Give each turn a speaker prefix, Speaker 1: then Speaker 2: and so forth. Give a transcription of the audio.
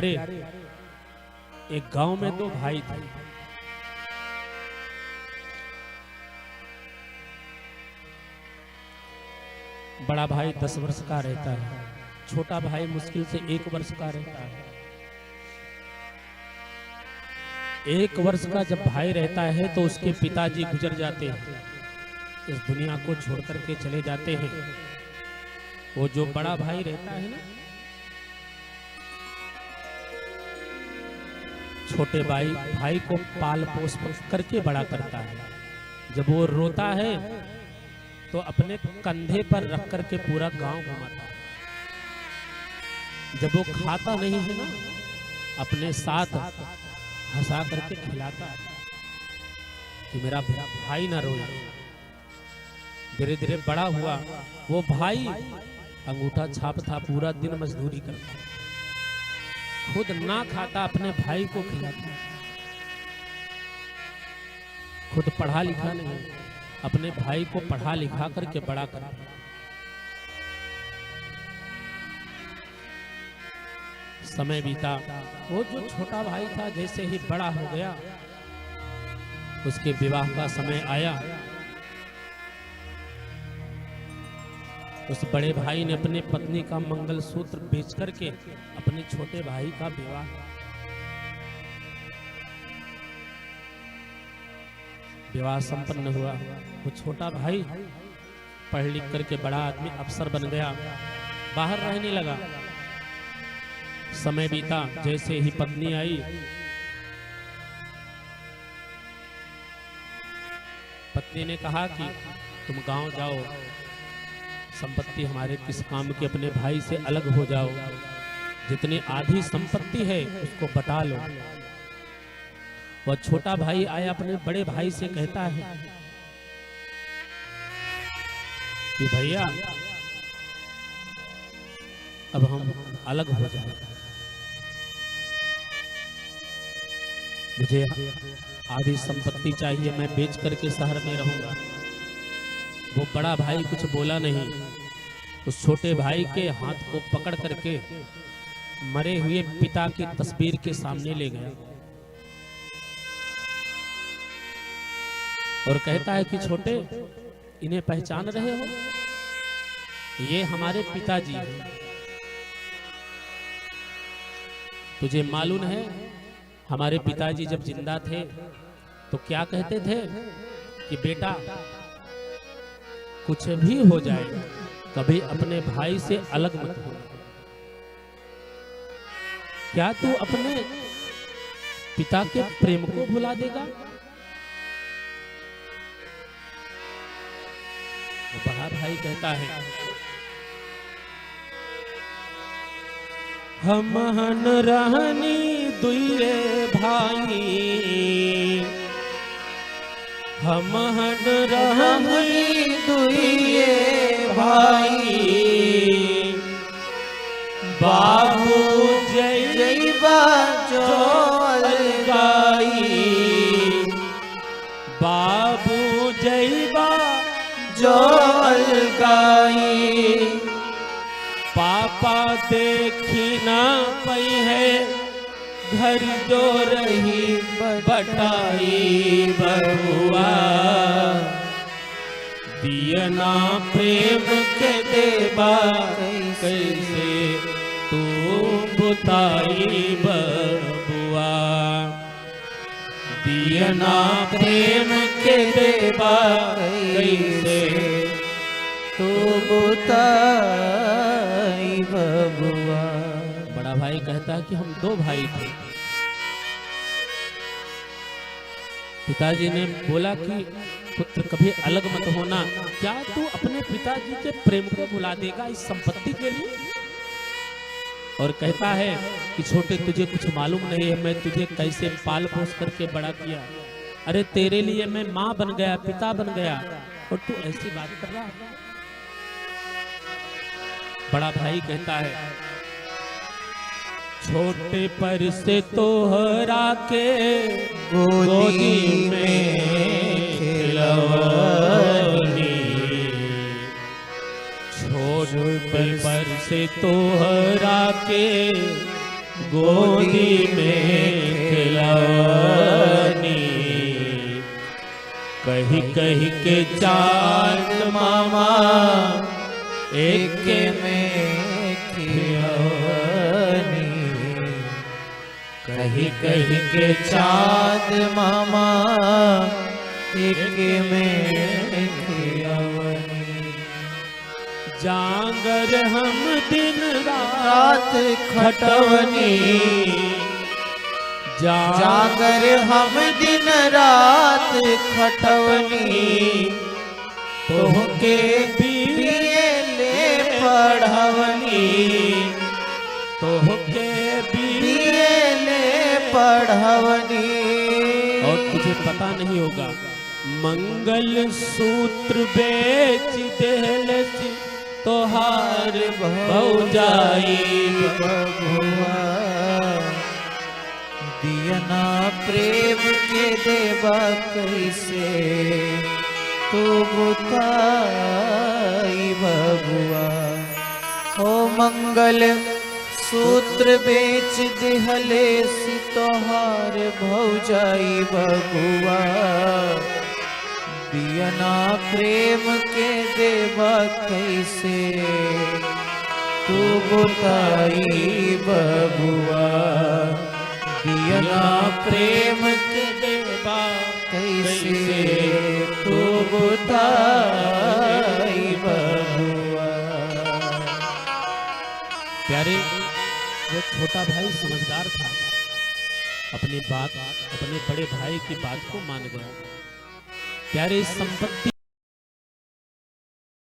Speaker 1: अरे एक गांव में दो भाई थे। बड़ा भाई 10 वर्ष का रहता है, छोटा भाई मुश्किल से 1 वर्ष का रहता है। 1 वर्ष का जब भाई रहता है तो उसके पिताजी गुजर जाते हैं, इस दुनिया को छोड़ करके चले जाते हैं। वो जो बड़ा भाई रहता है ना, छोटे भाई को पाल पोस करके बड़ा करता है। जब वो रोता है तो अपने कंधे पर रख करके पूरा गांव घुमाता है। जब वो खाता नहीं है ना, अपने साथ हंसा करके खिलाता है कि मेरा भाई ना रोए। धीरे धीरे बड़ा हुआ, वो भाई अंगूठा छाप था, पूरा दिन मजदूरी करता, खुद ना खाता अपने भाई को खिलाता। खुद पढ़ा लिखा नहीं, अपने भाई को पढ़ा लिखा करके बड़ा करता। समय बीता, वो जो छोटा भाई था जैसे ही बड़ा हो गया, उसके विवाह का समय आया। उस बड़े भाई ने अपने पत्नी का मंगलसूत्र बेच करके अपने छोटे भाई का विवाह संपन्न हुआ। वो छोटा भाई पढ़ लिख करके बड़ा आदमी, अफसर बन गया, बाहर रहने लगा। समय बीता, जैसे ही पत्नी आई, पत्नी ने कहा कि तुम गांव जाओ, संपत्ति हमारे किस काम के, अपने भाई से अलग हो जाओ, जितनी आधी संपत्ति है उसको बटा लो। वह छोटा भाई आया, अपने बड़े भाई से कहता है कि भैया अब हम अलग हो जाए, मुझे आधी संपत्ति चाहिए, मैं बेच करके शहर में रहूंगा। वो बड़ा भाई कुछ बोला नहीं, उस छोटे भाई के हाथ को पकड़ करके मरे हुए पिता की तस्वीर के सामने ले गया और कहता है कि छोटे, इन्हें पहचान रहे हो? ये हमारे पिताजी हैं। तुझे मालूम है हमारे पिताजी जब जिंदा थे तो क्या कहते थे कि बेटा कुछ भी हो जाए, कभी अपने भाई से अलग मत हो। क्या तू अपने पिता के प्रेम को भुला देगा? वो बड़ा भाई कहता है, हम हन रहनी दुए भाई, हम हन रहनी दुए भाई, बाबू जय जय बाजो अलगाई, बाबू जय बाजो अलगाई, पापा देखी ना पई है, घर जो रही बटाई बबुआ, दियना प्रेम के देबा कैसे तू बुताई बबुआ, दियना प्रेम के देबा कैसे तू बुताई बबुआ। बड़ा भाई कहता है कि हम 2 भाई थे। पिताजी ने बोला कि पुत्र कभी अलग मत होना, क्या तू अपने पिताजी के प्रेम को भुला देगा इस संपत्ति के लिए? और कहता है कि छोटे, तुझे कुछ मालूम नहीं है मैं तुझे कैसे पाल पोस करके बड़ा किया। अरे तेरे लिए मैं माँ बन गया, पिता बन गया, और तू ऐसी बात कर रहा है। बड़ा भाई कहता है, छोटे पर से तोहरा के गोदी में खिलवनी, छोटे पर से तोहरा के गोदी में खिलौनी, कही कही के चांद मामा एक
Speaker 2: में खिलौनी, कही कही के चांद मामा एक में खिलौनी।
Speaker 1: जागर हम दिन
Speaker 2: रात खटवनी, जागर हम दिन रात खटवनी, तोहके बीए ले पढ़वनी,
Speaker 1: तोहके
Speaker 2: बीए ले पढ़वनी।
Speaker 1: और तुझे पता नहीं होगा, मंगल सूत्र बेच देहलस तोहार भौजाई
Speaker 2: बबुआ, दियना प्रेम के देवा कैसे तू बुताई बबुआ। हो मंगल सूत्र बेच दिहले सी तोहार भौजाई बबुआ, दियना प्रेम के देवा कैसे तू बुताई बबुआ, दियना प्रेम के देवा कैसे तू बुताई बबुआ।
Speaker 1: प्यारे, वो छोटा भाई समझदार था, अपनी बात अपने बड़े भाई की बात को मान गया। प्यारे, संपत्ति